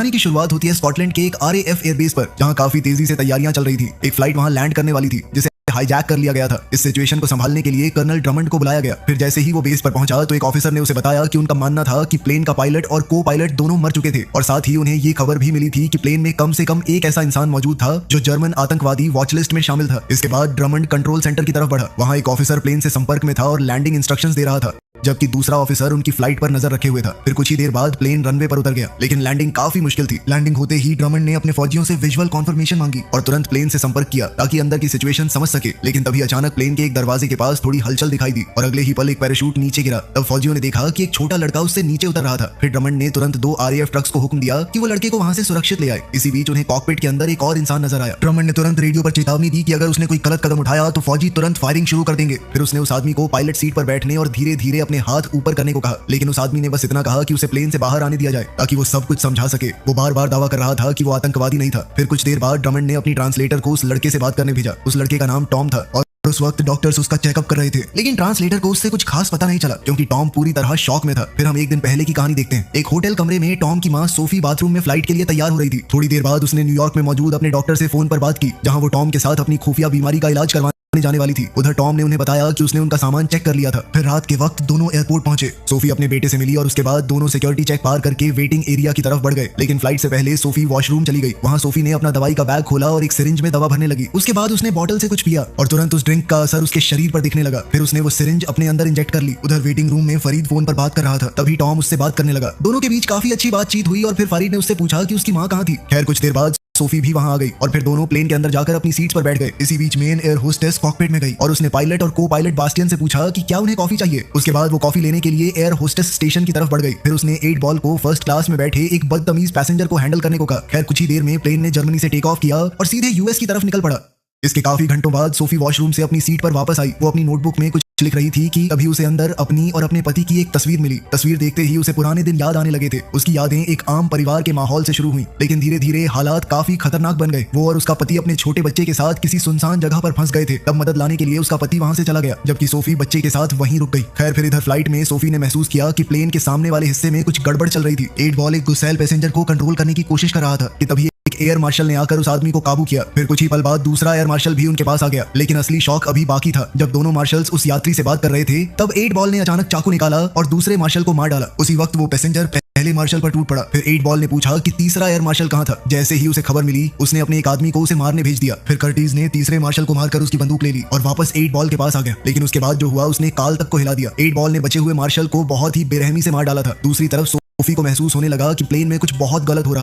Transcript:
कहानी की शुरुआत होती है स्कॉटलैंड के एक RAF एयरबेस पर, जहां काफी तेजी से तैयारियां चल रही थी। एक फ्लाइट वहां लैंड करने वाली थी जिसे हाईजैक कर लिया गया था। इस सिचुएशन को संभालने के लिए कर्नल ड्रमंड को बुलाया गया। फिर जैसे ही वो बेस पर पहुंचा तो एक ऑफिसर ने उसे बताया कि उनका मानना था कि प्लेन का पायलट और को पायलट दोनों मर चुके थे, और साथ ही उन्हें ये खबर भी मिली थी कि प्लेन में कम से कम एक ऐसा इंसान मौजूद था जो जर्मन आतंकवादी वॉचलिस्ट में शामिल था। इसके बाद ड्रमंड कंट्रोल सेंटर की तरफ बढ़ा। वहां एक ऑफिसर प्लेन से संपर्क में था और लैंडिंग इंस्ट्रक्शंस दे रहा था, जबकि दूसरा ऑफिसर उनकी फ्लाइट पर नजर रखे हुए था। फिर कुछ ही देर बाद प्लेन रनवे पर उतर गया, लेकिन लैंडिंग काफी मुश्किल थी। लैंडिंग होते ही ड्रमंड ने अपने फौजियों से विजुअल कॉन्फर्मेशन मांगी और तुरंत प्लेन से संपर्क किया ताकि अंदर की सिचुएशन समझ सके। लेकिन तभी अचानक प्लेन के एक दरवाजे के पास थोड़ी हलचल दिखाई दी और अगले ही पल एक पैराशूट नीचे गिरा। तब फौजियों ने देखा कि एक छोटा लड़का उससे नीचे उतर रहा था। फिर ड्रमंड ने तुरंत 2 RAF ट्रक्स को हुक्म दिया कि वो लड़के को वहां से सुरक्षित ले आए। इसी बीच उन्हें कॉकपिट के अंदर एक और इंसान नजर आया। ड्रमंड ने तुरंत रेडियो पर चेतावनी दी कि अगर उसने कोई गलत कदम उठाया तो फौजी तुरंत फायरिंग शुरू कर देंगे। फिर उसने उस आदमी को पायलट सीट पर बैठने और धीरे धीरे अपने हाथ ऊपर करने को कहा, लेकिन उस आदमी ने बस इतना कहा कि उसे प्लेन से बाहर आने दिया जाए ताकि वो सब कुछ समझा सके। वो बार बार दावा कर रहा था कि वो आतंकवादी नहीं था। फिर कुछ देर बाद ड्रमंड ने अपनी ट्रांसलेटर को उस लड़के से बात करने भेजा। उस लड़के का नाम टॉम था और उस वक्त डॉक्टर्स उसका चेकअप कर रहे थे, लेकिन ट्रांसलेटर को उससे कुछ खास पता नहीं चला क्योंकि टॉम पूरी तरह शॉक में था। फिर हम एक दिन पहले की कहानी देखते हैं। एक होटल कमरे में टॉम की मां सोफी बाथरूम में फ्लाइट के लिए तैयार हो रही थी। थोड़ी देर बाद उसने न्यूयॉर्क में मौजूद अपने डॉक्टर से फोन पर बात की, जहां वो टॉम के साथ अपनी खुफिया बीमारी का इलाज करवाने जाने वाली थी। उधर टॉम ने उन्हें बताया कि उसने उनका सामान चेक कर लिया था। फिर रात के वक्त दोनों एयरपोर्ट पहुंचे। सोफी अपने बेटे से मिली और उसके बाद दोनों सिक्योरिटी चेक पार करके वेटिंग एरिया की तरफ बढ़ गए। लेकिन फ्लाइट से पहले सोफी वॉशरूम चली गई। वहां सोफी ने अपना दवाई का बैग खोला और एक सिरिंज में दवा भरने लगी। उसके बाद उसने बॉटल से कुछ पिया और तुरंत उस ड्रिंक का असर उसके शरीर पर दिखने लगा। फिर उसने वो सिरिंज अपने अंदर इंजेक्ट कर ली। उधर वेटिंग रूम में फरीद फोन पर बात कर रहा था। तभी टॉम उससे बात करने लगा। दोनों के बीच काफी अच्छी बातचीत हुई और फिर फरीद ने उससे पूछा कि उसकी माँ कहाँ थी। खैर कुछ देर बाद सोफी भी वहां आ गई और फिर दोनों प्लेन के अंदर जाकर अपनी सीट्स पर बैठ गए। इसी बीच मेन एयर होस्टेस कॉकपिट में गई और उसने पायलट और को पायलट बास्टियन से पूछा कि क्या उन्हें कॉफी चाहिए। उसके बाद वो कॉफी लेने के लिए एयर होस्टेस स्टेशन की तरफ बढ़ गई। फिर उसने 8 बॉल को फर्स्ट क्लास में बैठे एक बदतमीज पैसेंजर को हैंडल करने को कहा। खैर कुछ ही देर में प्लेन ने जर्मनी से टेक ऑफ किया और सीधे US की तरफ निकल पड़ा। इसके काफी घंटों बाद सोफी वॉशरूम से अपनी सीट पर वापस आई। वो अपनी नोटबुक में कुछ लिख रही थी कि अभी उसे अंदर अपनी और अपने पति की एक तस्वीर मिली। तस्वीर देखते ही उसे पुराने दिन याद आने लगे थे। उसकी यादें एक आम परिवार के माहौल से शुरू हुई, लेकिन धीरे धीरे हालात काफी खतरनाक बन गए। वो और उसका पति अपने छोटे बच्चे के साथ किसी सुनसान जगह पर फंस गए थे। तब मदद लाने के लिए उसका पति वहां से चला गया, जबकि सोफी बच्चे के साथ वहीं रुक गई। खैर फिर इधर फ्लाइट में सोफी ने महसूस किया कि प्लेन के सामने वाले हिस्से में कुछ गड़बड़ चल रही थी। 8 बॉल एक गुस्सैल पैसेंजर को कंट्रोल करने की कोशिश कर रहा था कि तभी एक एयर मार्शल ने आकर उस आदमी को काबू किया। फिर कुछ ही पल बाद दूसरा एयर मार्शल भी उनके पास आ गया, लेकिन असली शौक अभी बाकी था। जब दोनों मार्शल्स उस यात्री से बात कर रहे थे तब 8 बॉल ने अचानक चाकू निकाला और दूसरे मार्शल को मार डाला। उसी वक्त वो पैसेंजर पहले मार्शल पर टूट पड़ा। फिर 8 बॉल ने पूछा कि तीसरा एयर मार्शल कहाँ था। जैसे ही उसे खबर मिली उसने अपने एक आदमी को उसे मारने भेज दिया। फिर कर्टिज ने तीसरे मार्शल को मारकर उसकी बंदूक ले ली और वापस 8 बॉल के पास आ गया। लेकिन उसके बाद जो हुआ उसने काल तक को हिला दिया। 8 बॉल ने बचे हुए मार्शल को बहुत ही बेरहमी से मार डाला था। दूसरी तरफ सोफी को महसूस होने लगा कि प्लेन में कुछ बहुत गलत हो रहा